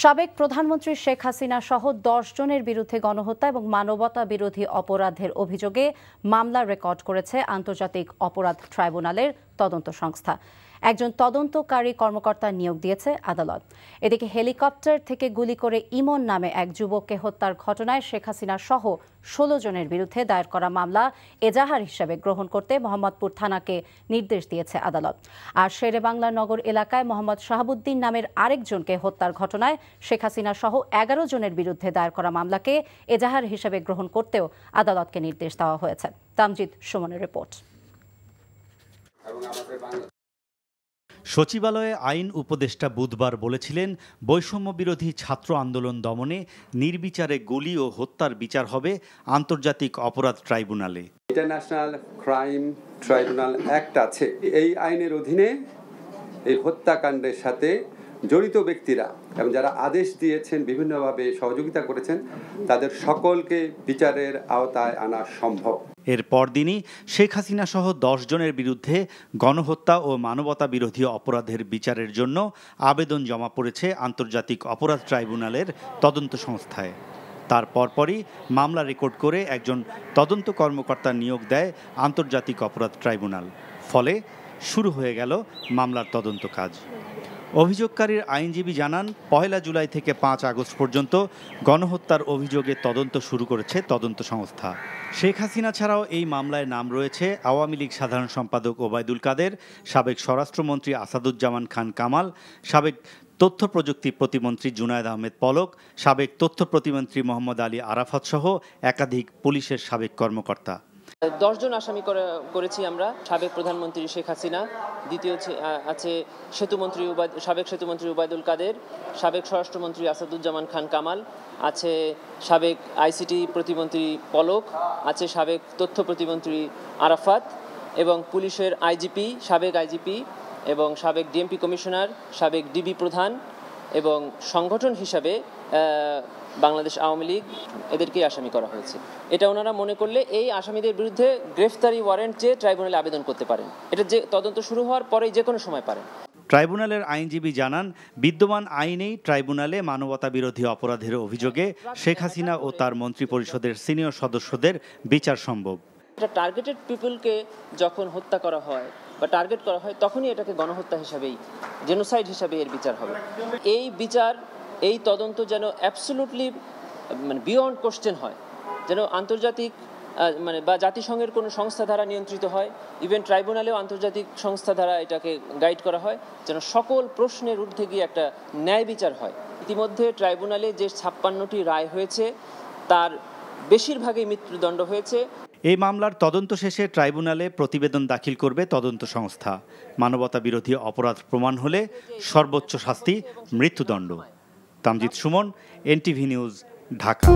সাবেক প্রধানমন্ত্রী শেখ হাসিনা সহ ১০ জনের বিরুদ্ধে গণহত্যা এবং মানবতা বিরোধী অপরাধের অভিযোগে মামলা রেকর্ড করেছে আন্তর্জাতিক অপরাধ ট্রাইব্যুনালের তদন্ত সংস্থা। একজন তদন্তকারী কর্মকর্তা নিয়োগ দিয়েছে আদালত। এদিকে হেলিকপ্টার থেকে গুলি করে ইমন নামে এক যুবককে হত্যার ঘটনায় শেখ হাসিনা সহ ১৬ জনের বিরুদ্ধে দায়ের করা মামলা এজাহার হিসেবে গ্রহণ করতে মোহাম্মদপুর থানাকে নির্দেশ দিয়েছে আদালত। আর শেরেবাংলা নগর এলাকায় মোহাম্মদ শাহাবুদ্দিন নামের আরেকজনকে হত্যার ঘটনায় শেখ হাসিনা সহ ১১ জনের বিরুদ্ধে দায়ের করা মামলাকে এজাহার হিসেবে গ্রহণ করতেও আদালতকে নির্দেশ দেওয়া হয়েছে। তামজিদ সুমনের রিপোর্ট। সচিবালয়ে আইন উপদেষ্টা বুধবার বলেছিলেন, বৈষম্য বিরোধী ছাত্র আন্দোলন দমনে নির্বিচারে গুলি ও হত্যার বিচার হবে আন্তর্জাতিক অপরাধ ট্রাইব্যুনালে। ইন্টারন্যাশনাল ক্রাইম ট্রাইব্যুনাল অ্যাক্ট আছে। এই আইনের অধীনে এই হত্যাকাণ্ডের সাথে জড়িত ব্যক্তিরা এবং যারা আদেশ দিয়েছেন, বিভিন্নভাবে সহযোগিতা করেছেন, তাদের সকলকে বিচারের আওতায় আনা সম্ভব। এর পরদিনই শেখ হাসিনা সহ ১০ জনের বিরুদ্ধে গণহত্যা ও মানবতা বিরোধী অপরাধের বিচারের জন্য আবেদন জমা পড়েছে আন্তর্জাতিক অপরাধ ট্রাইব্যুনালের তদন্ত সংস্থায়। তার পরপরই মামলা রেকর্ড করে একজন তদন্ত কর্মকর্তা নিয়োগ দেয় আন্তর্জাতিক অপরাধ ট্রাইব্যুনাল। ফলে শুরু হয়ে গেল মামলার তদন্ত কাজ। অভিযোগকারীর আইনজীবী জানান, ১ জুলাই থেকে ৫ আগস্ট পর্যন্ত গণহত্যার অভিযোগে তদন্ত শুরু করেছে তদন্ত সংস্থা। শেখ হাসিনা ছাড়াও এই মামলায় নাম রয়েছে আওয়ামী লীগ সাধারণ সম্পাদক ওবায়দুল কাদের, সাবেক স্বরাষ্ট্রমন্ত্রী আসাদুজ্জামান খান কামাল, সাবেক তথ্য প্রযুক্তি প্রতিমন্ত্রী জুনায়েদ আহমেদ পলক, সাবেক তথ্য প্রতিমন্ত্রী মোহাম্মদ আলী আরাফাত সহ একাধিক পুলিশের সাবেক কর্মকর্তা। ১০ জন আসামি করেছি আমরা। সাবেক প্রধানমন্ত্রী শেখ হাসিনা, দ্বিতীয় আছে সাবেক সেতুমন্ত্রী ওবায়দুল কাদের, সাবেক স্বরাষ্ট্রমন্ত্রী আসাদুজ্জামান খান কামাল, আছে সাবেক আইসিটি প্রতিমন্ত্রী পলক, আছে সাবেক তথ্য প্রতিমন্ত্রী আরাফাত এবং পুলিশের আইজিপি, সাবেক আইজিপি এবং সাবেক ডিএমপি কমিশনার, সাবেক ডিবি প্রধান এবং সংগঠন হিসাবে বাংলাদেশ আওয়ামী লীগ, এদেরকেই আসামি করা হয়েছে। এটা ওনারা মনে করলে এই আসামিদের বিরুদ্ধে গ্রেফতারি ওয়ারেন্ট চেয়ে ট্রাইব্যুনালে আবেদন করতে পারেন। এটা যে তদন্ত শুরু হওয়ার পরেই যে কোনো সময় পারেন। ট্রাইব্যুনালের আইনজীবী জানান, বিদ্যমান আইনেই ট্রাইব্যুনালে মানবতা বিরোধী অপরাধের অভিযোগে শেখ হাসিনা ও তার মন্ত্রিপরিষদের সিনিয়র সদস্যদের বিচার সম্ভব। এটা টার্গেটেড পিপলকে যখন হত্যা করা হয় বা টার্গেট করা হয়, তখনই এটাকে গণহত্যা হিসাবেই, জেনোসাইড হিসাবে এর বিচার হবে। এই বিচার, এই তদন্ত যেন অ্যাবসলিউটলি বিয়ন্ড কোশ্চেন হয়, যেন আন্তর্জাতিক বা জাতিসংঘের কোনো সংস্থা দ্বারা নিয়ন্ত্রিত হয়, ইভেন ট্রাইব্যুনালেও আন্তর্জাতিক সংস্থা দ্বারা এটাকে গাইড করা হয়, যেন সকল প্রশ্নের ঊর্ধ্বে গিয়ে একটা ন্যায় বিচার হয়। ইতিমধ্যে ট্রাইব্যুনালে যে ৫৬টি রায় হয়েছে, তার বেশিরভাগই মৃত্যুদণ্ড হয়েছে। এই মামলার তদন্ত শেষে ট্রাইব্যুনালে প্রতিবেদন দাখিল করবে তদন্ত সংস্থা। মানবতা বিরোধী অপরাধ প্রমাণ হলে সর্বোচ্চ শাস্তি মৃত্যুদণ্ড। Tamjid Suman, NTV news, Dhaka.